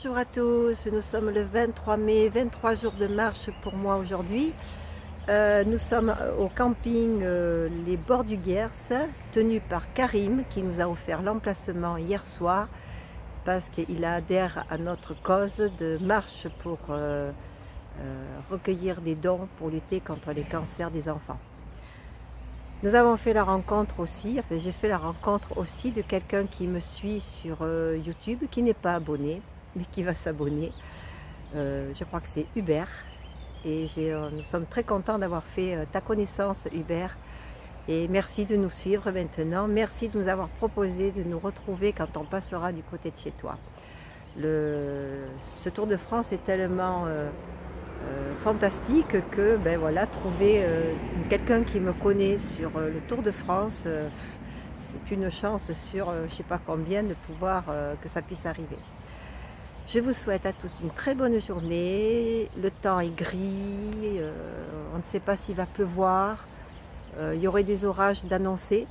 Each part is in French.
Bonjour à tous, nous sommes le 23 mai, 23 jours de marche pour moi aujourd'hui. Nous sommes au camping Les Bords du Gers, tenu par Karim qui nous a offert l'emplacement hier soir parce qu'il adhère à notre cause de marche pour recueillir des dons pour lutter contre les cancers des enfants. Nous avons fait la rencontre aussi, enfin j'ai fait la rencontre aussi de quelqu'un qui me suit sur YouTube, qui n'est pas abonné, mais qui va s'abonner. Je crois que c'est Hubert. Et nous sommes très contents d'avoir fait ta connaissance, Hubert. Et merci de nous suivre maintenant. Merci de nous avoir proposé de nous retrouver quand on passera du côté de chez toi. Ce Tour de France est tellement fantastique que ben voilà, trouver quelqu'un qui me connaît sur le Tour de France, c'est une chance sur je ne sais pas combien de pouvoir que ça puisse arriver. Je vous souhaite à tous une très bonne journée. Le temps est gris, on ne sait pas s'il va pleuvoir, il y aurait des orages d'annoncer.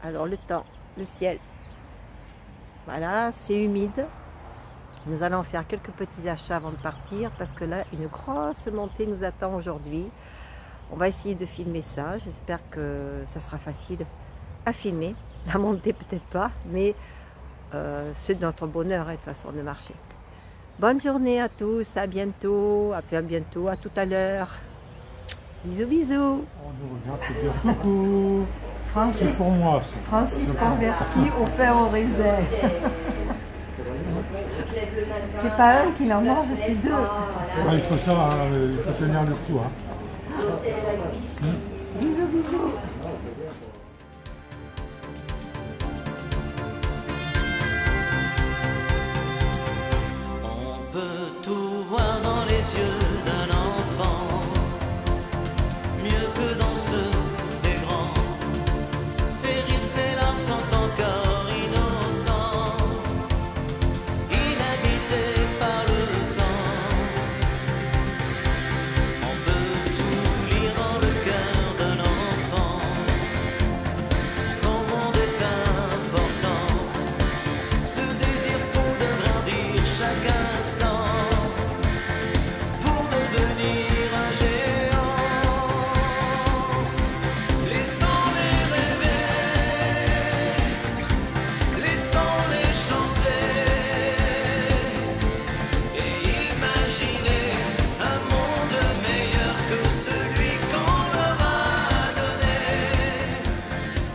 Alors le temps, le ciel, voilà, c'est humide. Nous allons faire quelques petits achats avant de partir parce que là, une grosse montée nous attend aujourd'hui. On va essayer de filmer ça. J'espère que ça sera facile à filmer. La montée peut-être pas, mais c'est notre bonheur de toute façon de marcher. Bonne journée à tous, à bientôt, à bientôt, à tout à l'heure. Bisous, bisous. On nous regarde te dire coucou. Francis, c'est pour moi. Francis converti au pain au raisin. C'est pas un qui en mange, c'est deux. Ouais, il faut ça, il faut tenir le coup. Hein. Bisous, bisous. On peut tout voir dans les yeux d'un enfant, mieux que dans ceux des grands. Ses rires, ses larmes sont encore innocents, inhabités par le temps. On peut tout lire dans le cœur d'un enfant, son monde est important, ce désir fou de grandir chaque instant pour devenir un géant. Laissons-les rêver, laissons-les chanter et imaginer un monde meilleur que celui qu'on leur a donné.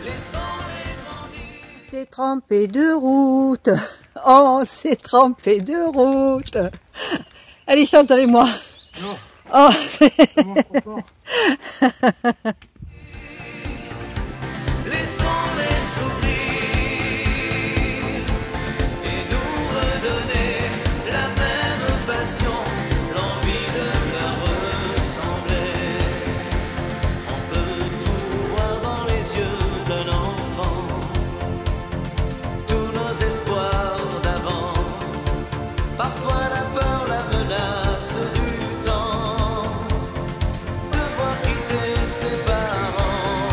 Laissons-les grandir. C'est trempé de route. Oh, c'est trempé de route. Allez, chante avec moi. Non. Oh. Laissons-les sourire et nous redonner la même passion, l'envie de leur ressembler. On peut tout voir dans les yeux d'un enfant, tous nos espoirs d'avant, parfois la peur, la menace du temps, devoir quitter ses parents.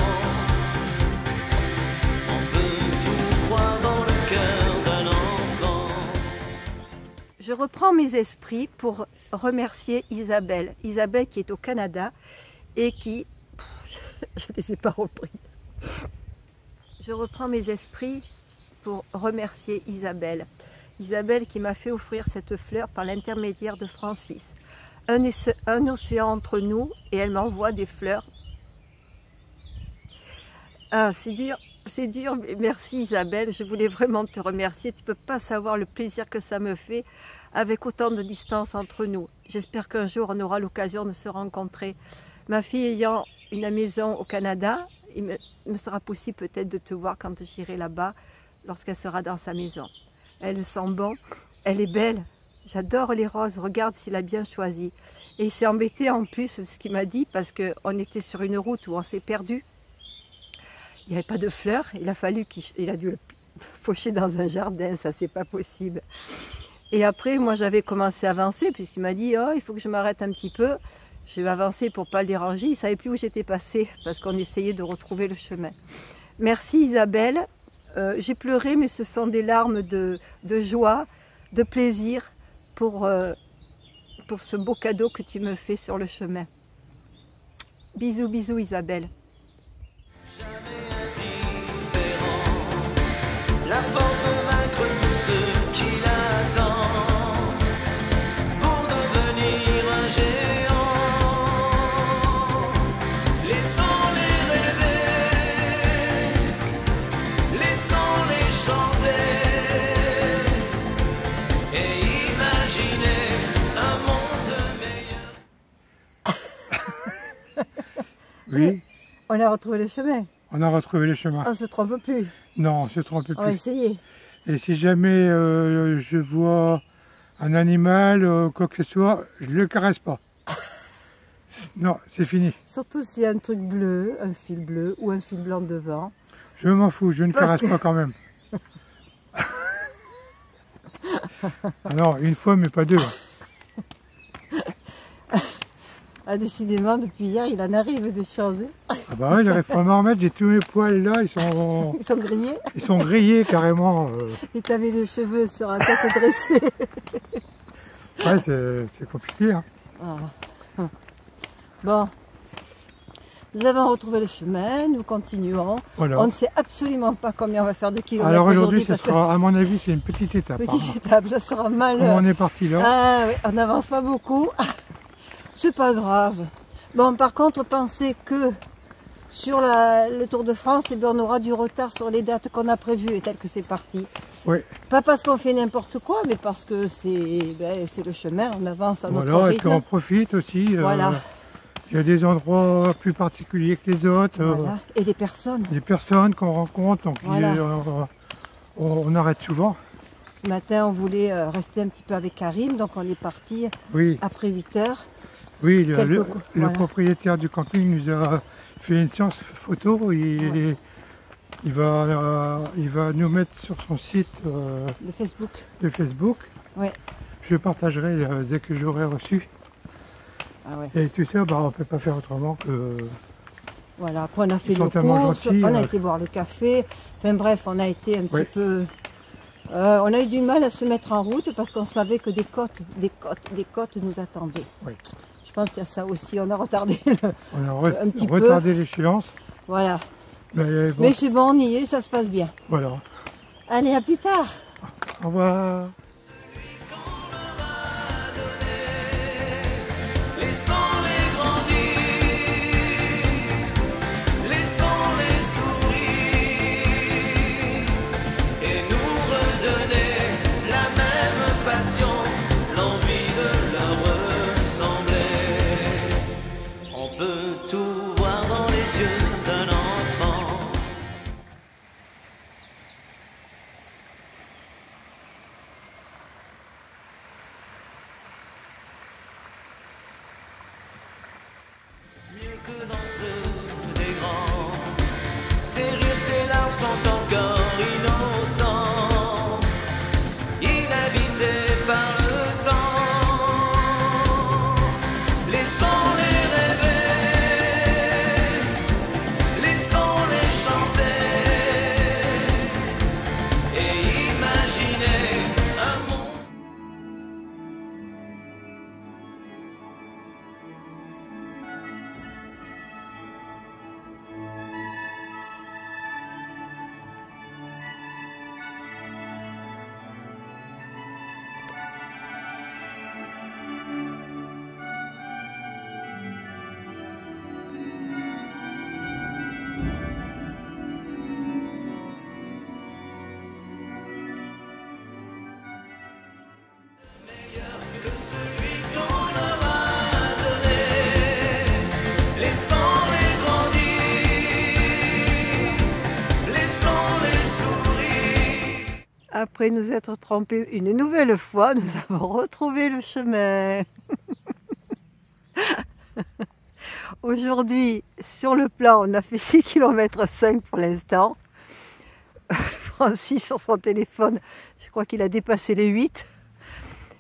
On peut tout croire dans le cœur d'un enfant. Je reprends mes esprits pour remercier Isabelle. Isabelle qui est au Canada et qui... Je ne les ai pas repris. Je reprends mes esprits pour remercier Isabelle. Isabelle qui m'a fait offrir cette fleur par l'intermédiaire de Francis. Un océan entre nous et elle m'envoie des fleurs. Ah, c'est dur, mais merci Isabelle, je voulais vraiment te remercier. Tu ne peux pas savoir le plaisir que ça me fait avec autant de distance entre nous. J'espère qu'un jour on aura l'occasion de se rencontrer. Ma fille ayant une maison au Canada, il me sera possible peut-être de te voir quand j'irai là-bas, lorsqu'elle sera dans sa maison. Elle sent bon, elle est belle, j'adore les roses, regarde s'il a bien choisi. Et il s'est embêté en plus ce qu'il m'a dit parce qu'on était sur une route où on s'est perdu. Il n'y avait pas de fleurs, il a fallu qu'il a dû le faucher dans un jardin, ça c'est pas possible. Et après moi j'avais commencé à avancer puisqu'il m'a dit oh il faut que je m'arrête un petit peu. Je vais avancer pour ne pas le déranger, il ne savait plus où j'étais passée parce qu'on essayait de retrouver le chemin. Merci Isabelle. J'ai pleuré, mais ce sont des larmes de joie, de plaisir, pour ce beau cadeau que tu me fais sur le chemin. Bisous, bisous Isabelle. Jamais indifférent, la force de vaincre tous ceux qui l'attendent pour devenir un géant. Laissons-les rêver, laissons-les chanter et imaginer un monde meilleur. Oui, On a retrouvé le chemin. on a retrouvé le chemin. On ne se trompe plus. Non, on ne se trompe On va plus. essayer. Et si jamais je vois un animal, quoi que ce soit, je ne le caresse pas. Non, c'est fini. Surtout s'il y a un truc bleu, un fil bleu ou un fil blanc devant. Je m'en fous, je ne Parce caresse que- pas quand même. Ah non, une fois, mais pas deux. Ah, décidément, depuis hier, il en arrive des choses. Ah bah oui, il arrive pas à m'en remettre, j'ai tous mes poils là, Ils sont grillés. ils sont grillés carrément. Et tu avais les cheveux sur la tête dressée. Ouais, c'est compliqué. Hein. Ah. Bon, nous avons retrouvé le chemin, nous continuons. Voilà. On ne sait absolument pas combien on va faire de kilomètres Alors aujourd'hui, ce parce sera, à mon avis, c'est une petite que étape. petite hein. étape, ça sera mal. Comme on est parti là. Ah oui, on n'avance pas beaucoup. C'est pas grave. Bon, par contre, pensez que sur le Tour de France, eh bien, on aura du retard sur les dates qu'on a prévues et tel que c'est parti. Oui. Pas parce qu'on fait n'importe quoi, mais parce que c'est le chemin, on avance à notre Voilà, et puis rythme. on profite aussi. Voilà. Il y a des endroits plus particuliers que les autres. Voilà. Et des personnes. Des personnes qu'on rencontre, donc Voilà. on arrête souvent. Ce matin, on voulait rester un petit peu avec Karim, donc on est parti Oui, après 8 heures. oui, le Voilà. propriétaire du camping nous a fait une séance photo. Il va nous mettre sur son site Le Facebook. de Facebook. Ouais. Je partagerai dès que j'aurai reçu. Ah ouais. Et tout ça, bah, on ne peut pas faire autrement que... Voilà, après on a fait Ils sont nos tellement courses, gentils, on a été boire le café. Enfin bref, on a été un Oui. petit peu... on a eu du mal à se mettre en route parce qu'on savait que des côtes nous attendaient. Oui. Je pense qu'il y a ça aussi, on a retardé On a Un petit peu. retardé l'échéance. Voilà. Mais bon, Mais c'est bon, on y est, ça se passe bien. voilà. Allez, à plus tard. Au revoir. Laissons-les grandir, laissons-les sourire et nous redonner la même passion, l'envie de leur ressembler. On peut tout voir dans les yeux d'un enfant. Mieux que dans ceux des grands, ces rires, ces larmes sont encore innocents, inhabités par le temps. Laissons-les rêver, laissons-les chanter et imaginer un monde. Que celui qu'on leur a donné, laissons-les grandir, laissons-les sourire. Après nous être trompés une nouvelle fois, nous avons retrouvé le chemin. Aujourd'hui, sur le plan, on a fait 6 km 5 pour l'instant. Francis, sur son téléphone, je crois qu'il a dépassé les 8.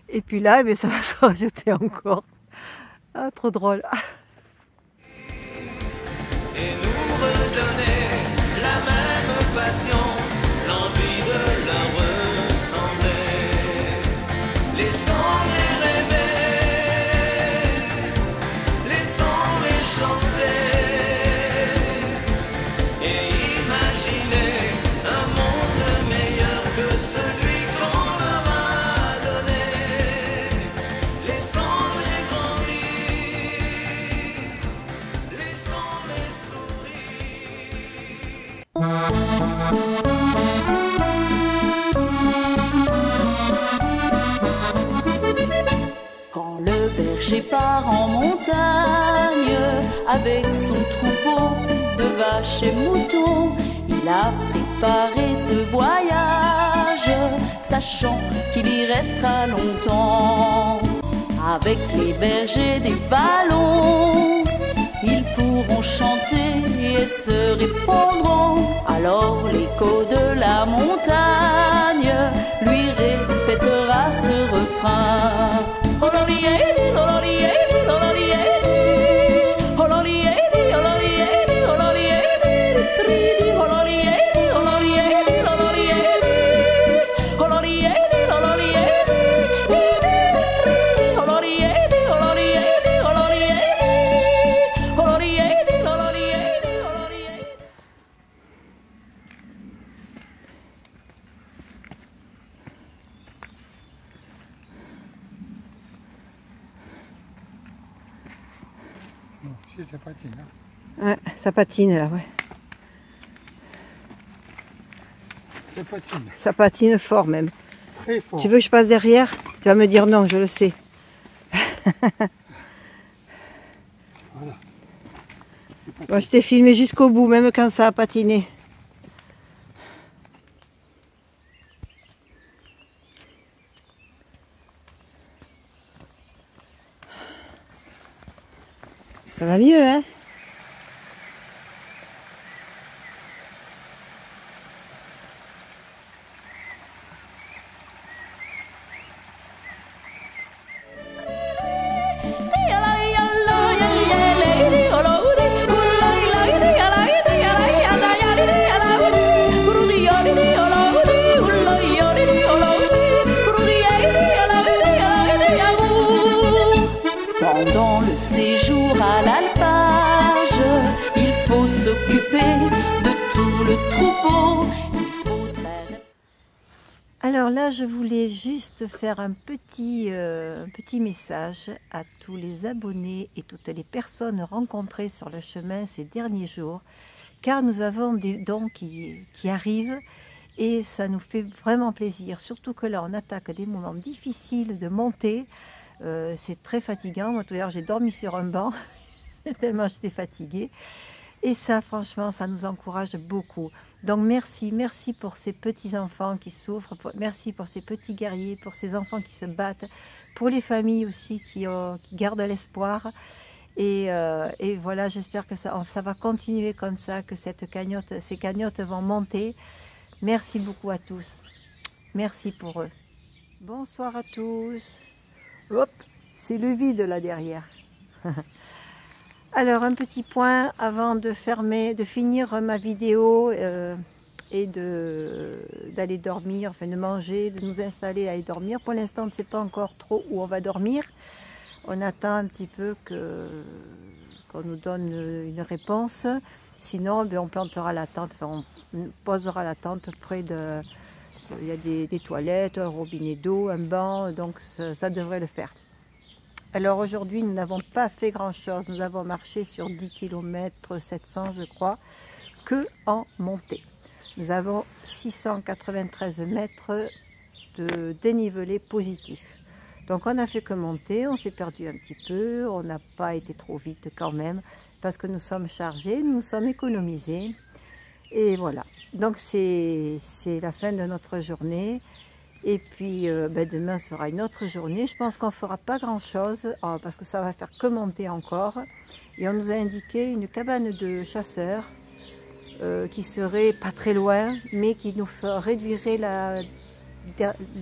Et puis là, eh ça va se rajouter encore. Ah, trop drôle. Et nous redonner la même passion, l'envie de leur ressembler. Laissons-les avec son troupeau de vaches et moutons. Il a préparé ce voyage, sachant qu'il y restera longtemps. Avec les bergers des vallons, ils pourront chanter et se répondront. Alors l'écho de la montagne lui répétera ce refrain. Bon, si ça patine là. Ouais, ça patine là, ouais. Ça patine. Ça patine fort même. Très fort. Tu veux que je passe derrière? Tu vas me dire non, je le sais. Voilà. Moi, je t'ai filmé jusqu'au bout, même quand ça a patiné. Ça va mieux, hein? Pendant le séjour à l'alpage, il faut s'occuper de tout le troupeau. Il faudrait... Alors là, je voulais juste faire un petit message à tous les abonnés et toutes les personnes rencontrées sur le chemin ces derniers jours, car nous avons des dons qui arrivent et ça nous fait vraiment plaisir, surtout que là, on attaque des moments difficiles de montée. C'est très fatigant. Moi, tout à l'heure, j'ai dormi sur un banc tellement j'étais fatiguée. Et ça, franchement, ça nous encourage beaucoup. Donc, merci pour ces petits-enfants qui souffrent. Merci pour ces petits guerriers, pour ces enfants qui se battent. Pour les familles aussi qui gardent l'espoir. Et voilà, j'espère que ça va continuer comme ça, que ces cagnottes vont monter. Merci beaucoup à tous. Merci pour eux. Bonsoir à tous. Hop, c'est le vide là derrière. Alors un petit point avant de finir ma vidéo et d'aller dormir, enfin de manger, de nous installer à aller dormir. Pour l'instant, on ne sait pas encore trop où on va dormir. On attend un petit peu qu'on nous donne une réponse. Sinon, ben, on plantera la tente, enfin, on posera la tente près de... Il y a des toilettes, un robinet d'eau, un banc, donc ça devrait le faire. Alors aujourd'hui, nous n'avons pas fait grand-chose. Nous avons marché sur 10 km 700, je crois, que en montée. Nous avons 693 mètres de dénivelé positif. Donc on n'a fait que monter, on s'est perdu un petit peu, on n'a pas été trop vite quand même, parce que nous sommes chargés, nous sommes économisés. Et voilà, donc c'est la fin de notre journée. Et puis demain sera une autre journée. Je pense qu'on ne fera pas grand chose parce que ça va faire que monter encore. Et on nous a indiqué une cabane de chasseurs qui serait pas très loin, mais qui nous réduirait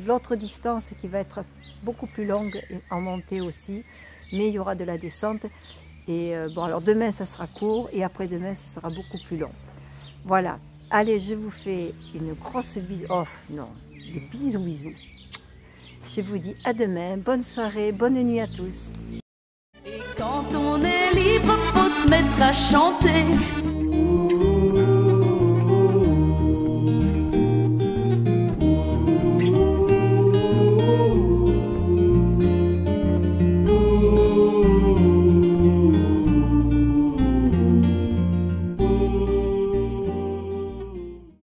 l'autre distance qui va être beaucoup plus longue en montée aussi. Mais il y aura de la descente. Et bon, alors demain ça sera court et après-demain ça sera beaucoup plus long. Voilà, allez, je vous fais une grosse bisou. Oh non, des bisous. Je vous dis à demain, bonne soirée, bonne nuit à tous. Et quand on est libre, faut se mettre à chanter.